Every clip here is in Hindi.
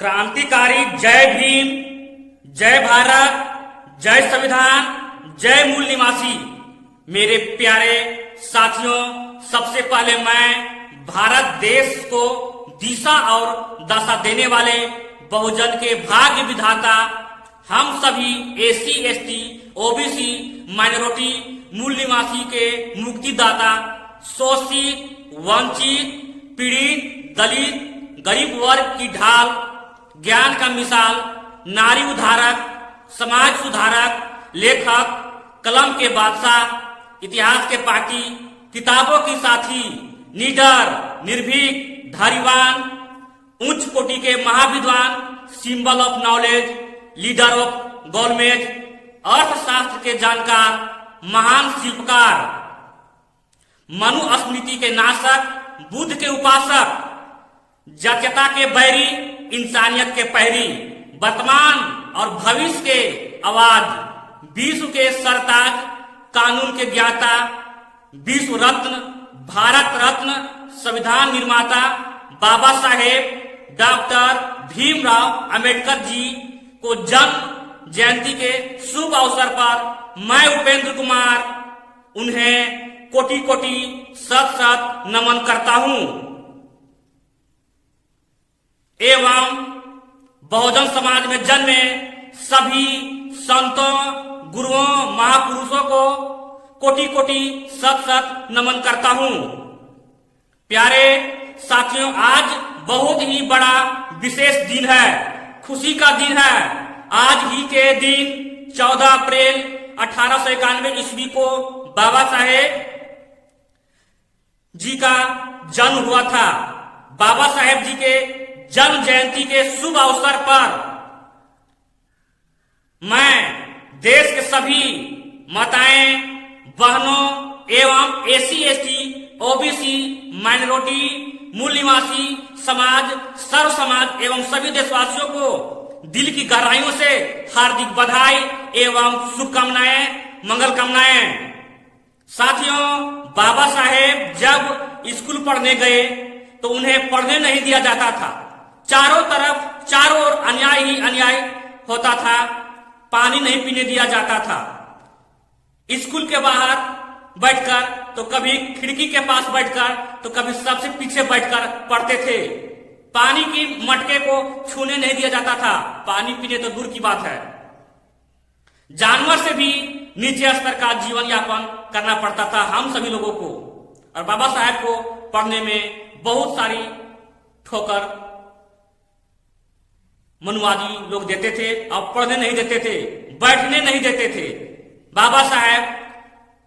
क्रांतिकारी जय भीम, जय भारत, जय संविधान, जय मूल निवासी। मेरे प्यारे साथियों, सबसे पहले मैं भारत देश को दिशा और दशा देने वाले बहुजन के भाग्य विधाता, हम सभी एसी एसटी ओबीसी माइनॉरिटी मूल निवासी के मुक्तिदाता, शोषित वंचित पीड़ित दलित गरीब वर्ग की ढाल, ज्ञान का मिसाल, नारी उद्धारक, समाज सुधारक, लेखक, कलम के बादशाह, इतिहास के पाठी, किताबों की साथी, निडर निर्भीक धैर्यवान, उच्च कोटि के महाविद्वान, symbol of knowledge, leader of government, अर्थशास्त्र के जानकार, महान शिल्पकार, मनुस्मृति के नाशक, बुद्ध के उपासक, जातीयता के बैरी, इंसानियत के पहरी, वर्तमान और भविष्य के आवाज, विश्व के सरताज, कानून के ज्ञाता, विश्व रत्न, भारत रत्न, संविधान निर्माता बाबा साहेब डॉक्टर भीमराव अंबेडकर जी को जन्म जयंती के शुभ अवसर पर मैं उपेंद्र कुमार उन्हें कोटि कोटि शत शत नमन करता हूं एवं बहुजन समाज में जन्मे सभी संतों, गुरुओं, महापुरुषों को कोटि कोटि शत शत नमन करता हूं। प्यारे साथियों, आज बहुत ही बड़ा विशेष दिन है, खुशी का दिन है। आज ही के दिन 14 अप्रैल 1891 ईस्वी को बाबा साहेब जी का जन्म हुआ था। बाबा साहेब जी के जन्म जयंती के शुभ अवसर पर मैं देश के सभी माताएं, बहनों एवं एसी एसटी ओबीसी माइनॉरिटी मूल निवासी समाज, सर्व समाज एवं सभी देशवासियों को दिल की गहराइयों से हार्दिक बधाई एवं शुभकामनाएं, मंगल कामनाएं। साथियों, बाबा साहेब जब स्कूल पढ़ने गए तो उन्हें पढ़ने नहीं दिया जाता था। चारों तरफ चारों ओर अन्याय ही अन्याय होता था, पानी नहीं पीने दिया जाता था। स्कूल के बाहर बैठकर तो कभी खिड़की के पास बैठकर तो कभी सबसे पीछे बैठकर पढ़ते थे। पानी की मटके को छूने नहीं दिया जाता था, पानी पीने तो दूर की बात है। जानवर से भी नीचे स्तर का जीवन यापन करना पड़ता था हम सभी लोगों को। और बाबा साहेब को पढ़ने में बहुत सारी ठोकर मनुवादी लोग देते थे और पढ़ने नहीं देते थे, बैठने नहीं देते थे। बाबा साहेब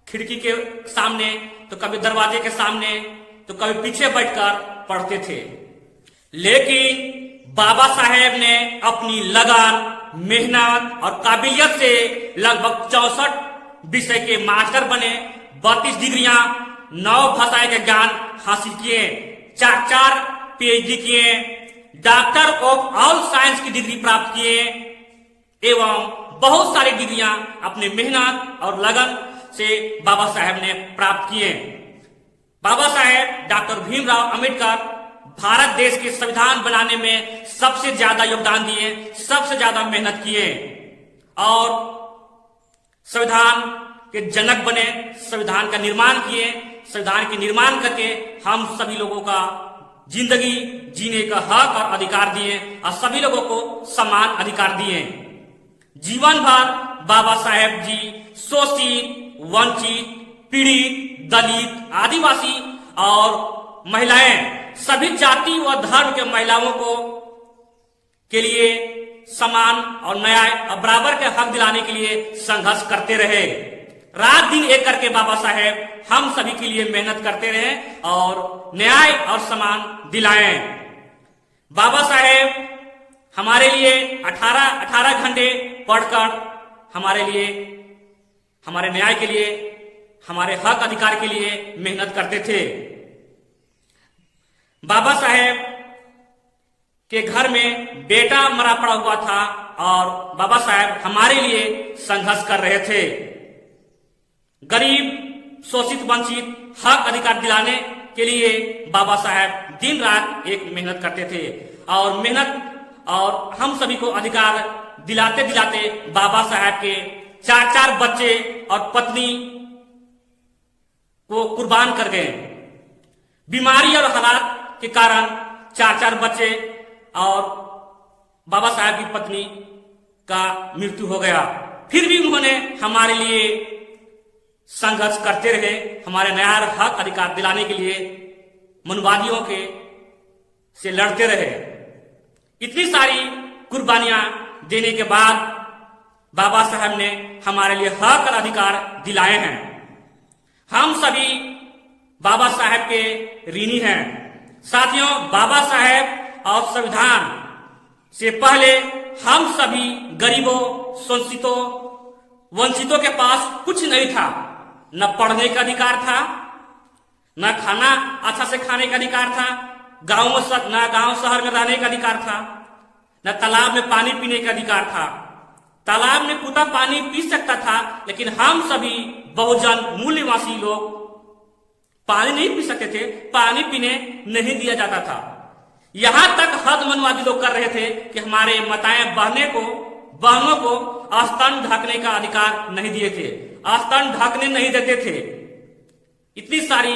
खिड़की के सामने तो कभी दरवाजे के सामने तो कभी पीछे बैठकर पढ़ते थे। लेकिन बाबा साहेब ने अपनी लगन, मेहनत और काबिलियत से लगभग 64 विषय के मास्टर बने, 32 डिग्रियां, 9 भाषाएं के ज्ञान हासिल किए, 4 पीएचडी किए, डॉक्टर ऑफ ऑल साइंस की डिग्री प्राप्त किए एवं बहुत सारी डिग्रियां अपनी मेहनत और लगन से बाबा साहेब ने प्राप्त किए। बाबा साहेब डॉक्टर भीमराव अंबेडकर भारत देश के संविधान बनाने में सबसे ज्यादा योगदान दिए, सबसे ज्यादा मेहनत किए और संविधान के जनक बने, संविधान का निर्माण किए। संविधान के निर्माण करके हम सभी लोगों का जिंदगी जीने का हक और अधिकार दिए और सभी लोगों को समान अधिकार दिए। जीवन भर बाबा साहेब जी शोषित, वंचित, पीड़ित, दलित, आदिवासी और महिलाएं, सभी जाति व धर्म के महिलाओं को के लिए समान और न्याय और बराबर के हक दिलाने के लिए संघर्ष करते रहे। रात दिन एक करके बाबा साहेब हम सभी के लिए मेहनत करते रहे और न्याय और समान दिलाएं। बाबा साहेब हमारे लिए 18 घंटे पढ़कर हमारे लिए, हमारे न्याय के लिए, हमारे हक अधिकार के लिए मेहनत करते थे। बाबा साहेब के घर में बेटा मरा पड़ा हुआ था और बाबा साहेब हमारे लिए संघर्ष कर रहे थे। गरीब, शोषित, वंचित हक अधिकार दिलाने के लिए बाबा साहेब दिन रात एक मेहनत करते थे और मेहनत और हम सभी को अधिकार दिलाते दिलाते बाबा साहब के 4 बच्चे और पत्नी को कुर्बान कर गए। बीमारी और हालात के कारण 4 बच्चे और बाबा साहब की पत्नी का मृत्यु हो गया। फिर भी उन्होंने हमारे लिए संघर्ष करते रहे, हमारे नया हक अधिकार दिलाने के लिए मनुवादियों के से लड़ते रहे। इतनी सारी कुर्बानियां देने के बाद बाबा साहब ने हमारे लिए हक और अधिकार दिलाए हैं। हम सभी बाबा साहब के ऋणी हैं। साथियों, बाबा साहब और संविधान से पहले हम सभी गरीबों, शोषितों, वंचितों के पास कुछ नहीं था। न पढ़ने का अधिकार था, न खाना अच्छा से खाने का अधिकार था, गांव शहर में रहने का अधिकार था, न तालाब में पानी पीने का अधिकार था। तालाब में कूदा पानी पी सकता था, लेकिन हम सभी बहुजन मूल निवासी लोग पानी नहीं पी सकते थे, पानी पीने नहीं दिया जाता था। यहां तक हद मनवादी लोग कर रहे थे कि हमारे माताएं बहनों को स्तन ढकने का अधिकार नहीं दिए थे, स्तन ढकने नहीं देते थे। इतनी सारी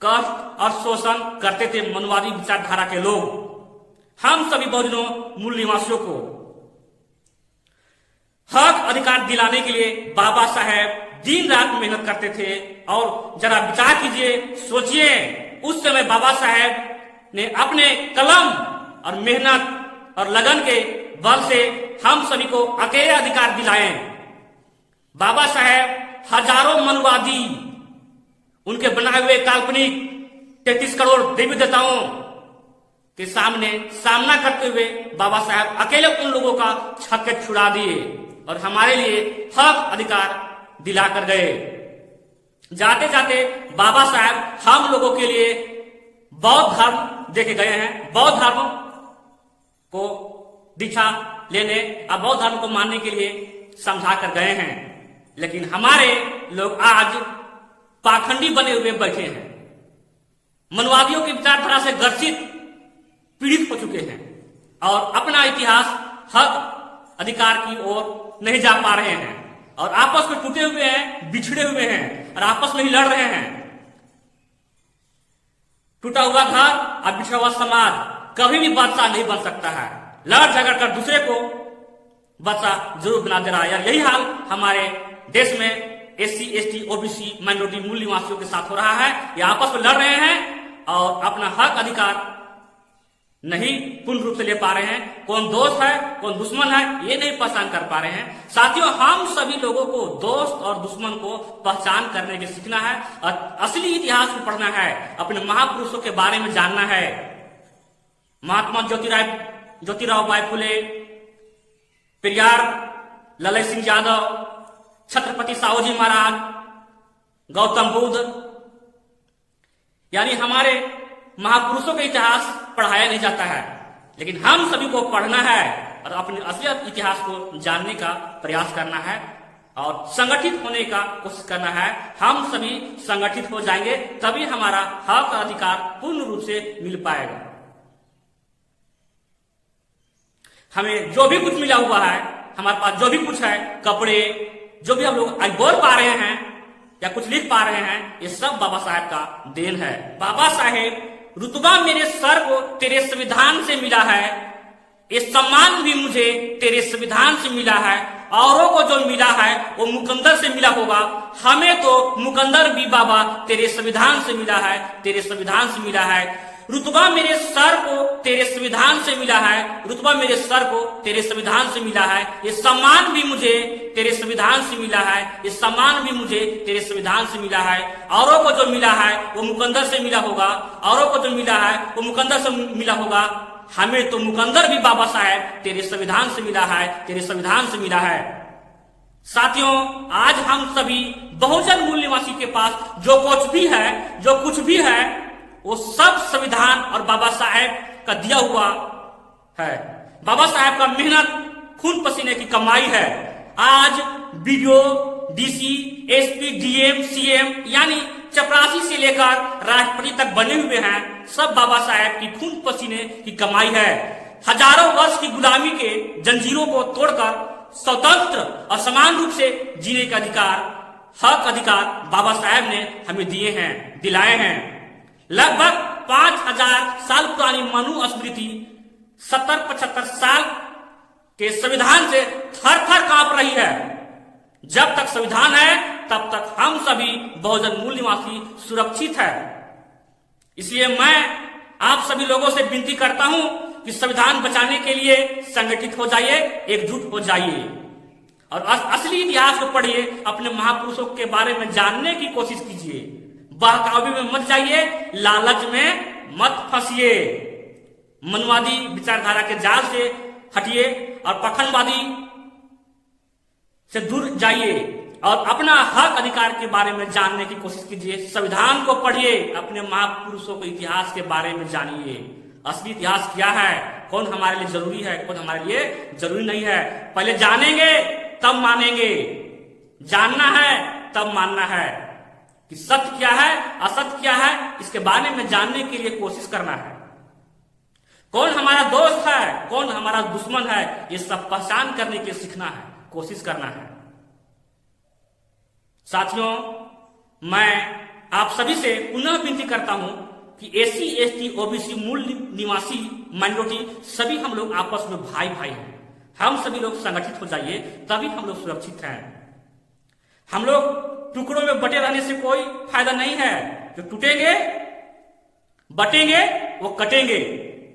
कष्ट और शोषण करते थे मनवादी विचारधारा के लोग। हम सभी बहुजनों मूल निवासियों को हक अधिकार दिलाने के लिए बाबा साहब दिन रात मेहनत करते थे। और जरा विचार कीजिए, सोचिए, उस समय बाबा साहब ने अपने कलम और मेहनत और लगन के बल से हम सभी को अकेले अधिकार दिलाए। बाबा साहब हजारों मनुवादी, उनके बनाए हुए काल्पनिक 33 करोड़ देवी देवताओं के सामना करते हुए बाबा साहब अकेले उन लोगों का छक्के छुड़ा दिए और हमारे लिए हक अधिकार दिलाकर गए। जाते जाते बाबा साहब हम लोगों के लिए बौद्ध धर्म देके गए हैं। बौद्ध धर्म को दीक्षा लेने और बौद्ध धर्म को मानने के लिए समझा कर गए हैं। लेकिन हमारे लोग आज पाखंडी बने हुए बैठे हैं, मनवादियों की विचारधारा से ग्रसित, पीड़ित हो चुके हैं और अपना इतिहास, हक अधिकार की ओर नहीं जा पा रहे हैं और आपस में टूटे हुए हैं, बिछड़े हुए हैं और आपस में ही लड़ रहे हैं। टूटा हुआ घर और बिछड़ा हुआ समाज कभी भी बादशाह नहीं बन सकता है। लड़ झगड़ कर दूसरे को बादशाह जरूर बना दे रहा है। यही हाल हमारे देश में SC, ST, OBC, माइनॉरिटी मूल निवासियों के साथ हो रहा है। ये आपस में लड़ रहे हैं और अपना हक अधिकार नहीं पूर्ण रूप से ले पा रहे हैं। कौन दोस्त है, कौन दुश्मन है, ये नहीं पहचान कर पा रहे हैं। साथियों, हम सभी लोगों को दोस्त और दुश्मन को पहचान करने के सीखना है और असली इतिहास को पढ़ना है, अपने महापुरुषों के बारे में जानना है। महात्मा ज्योतिराव बाई फुले, पेरियार ललन सिंह यादव, छत्रपति साहूजी महाराज, गौतम बुद्ध, यानी हमारे महापुरुषों का इतिहास पढ़ाया नहीं जाता है, लेकिन हम सभी को पढ़ना है और अपने असलियत इतिहास को जानने का प्रयास करना है और संगठित होने का कोशिश करना है। हम सभी संगठित हो जाएंगे तभी हमारा हक और अधिकार पूर्ण रूप से मिल पाएगा। हमें जो भी कुछ मिला हुआ है, हमारे पास जो भी कुछ है, कपड़े, जो भी हम लोग आज बोल पा रहे हैं या कुछ लिख पा रहे हैं, ये सब बाबा साहब का देन है। बाबा साहेब, रुतबा मेरे सर को तेरे संविधान से मिला है, ये सम्मान भी मुझे तेरे संविधान से मिला है। औरों को जो मिला है वो मुकंदर से मिला होगा, हमें तो मुकंदर भी बाबा तेरे संविधान से मिला है, तेरे संविधान से मिला है। रुतबा मेरे सर को तेरे संविधान से मिला है, रुतबा मेरे सर को तेरे संविधान से मिला है। ये सम्मान भी मुझे तेरे संविधान से मिला है, ये सम्मान भी मुझे तेरे संविधान से मिला है। औरों को जो मिला है वो मुकंदर से मिला होगा, औरों को जो मिला है वो मुकंदर से मिला होगा, हमें तो मुकंदर भी बाबा साहब तेरे संविधान से मिला है, तेरे संविधान से मिला है। साथियों, आज हम सभी बहुजन मूल निवासी के पास जो कुछ भी है वो सब संविधान और बाबा साहब का दिया हुआ है। बाबा साहब का मेहनत, खून पसीने की कमाई है। आज BDO, DC, SP, DM, CM यानी चपरासी से लेकर राष्ट्रपति तक बने हुए हैं, सब बाबा साहब की खून पसीने की कमाई है। हजारों वर्ष की गुलामी के जंजीरों को तोड़कर स्वतंत्र और समान रूप से जीने का अधिकार बाबा साहेब ने हमें दिए हैं, दिलाए हैं। लगभग 5000 साल पुरानी मनुस्मृति 70-75 साल के संविधान से थर थर कांप रही है। जब तक संविधान है तब तक हम सभी बहुजन मूल निवासी सुरक्षित है। इसलिए मैं आप सभी लोगों से विनती करता हूं कि संविधान बचाने के लिए संगठित हो जाइए, एकजुट हो जाइए और असली इतिहास को पढ़िए, अपने महापुरुषों के बारे में जानने की कोशिश कीजिए। बहकावे में मत जाइए, लालच में मत फंसिए, मनवादी विचारधारा के जाल से हटिए और पखंडवादी से दूर जाइए और अपना हक अधिकार के बारे में जानने की कोशिश कीजिए। संविधान को पढ़िए, अपने महापुरुषों के इतिहास के बारे में जानिए। असली इतिहास क्या है, कौन हमारे लिए जरूरी है, कौन हमारे लिए जरूरी नहीं है। पहले जानेंगे तब मानेंगे, जानना है तब मानना है कि सत्य क्या है, असत्य क्या है, इसके बारे में जानने के लिए कोशिश करना है। कौन हमारा दोस्त है, कौन हमारा दुश्मन है, ये सब पहचान करने के सीखना है, कोशिश करना है। साथियों, मैं आप सभी से पुनः विनती करता हूं कि एससी, एसटी, ओबीसी, मूल निवासी, माइनॉरिटी सभी हम लोग आपस में भाई भाई हैं। हम सभी लोग संगठित हो जाइए, तभी हम लोग सुरक्षित हैं। हम लोग टुकड़ों में बटे रहने से कोई फायदा नहीं है। जो टूटेंगे, बटेंगे, वो कटेंगे,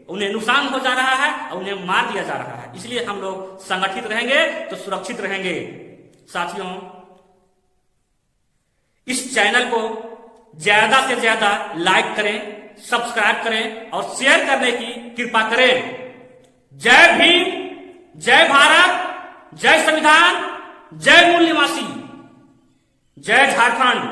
उन्हें नुकसान हो जा रहा है और उन्हें मार दिया जा रहा है। इसलिए हम लोग संगठित रहेंगे तो सुरक्षित रहेंगे। साथियों, इस चैनल को ज्यादा से ज्यादा लाइक करें, सब्सक्राइब करें और शेयर करने की कृपा करें। जय भीम, जय भारत, जय संविधान, जय मूल निवासी, जय झारखंड।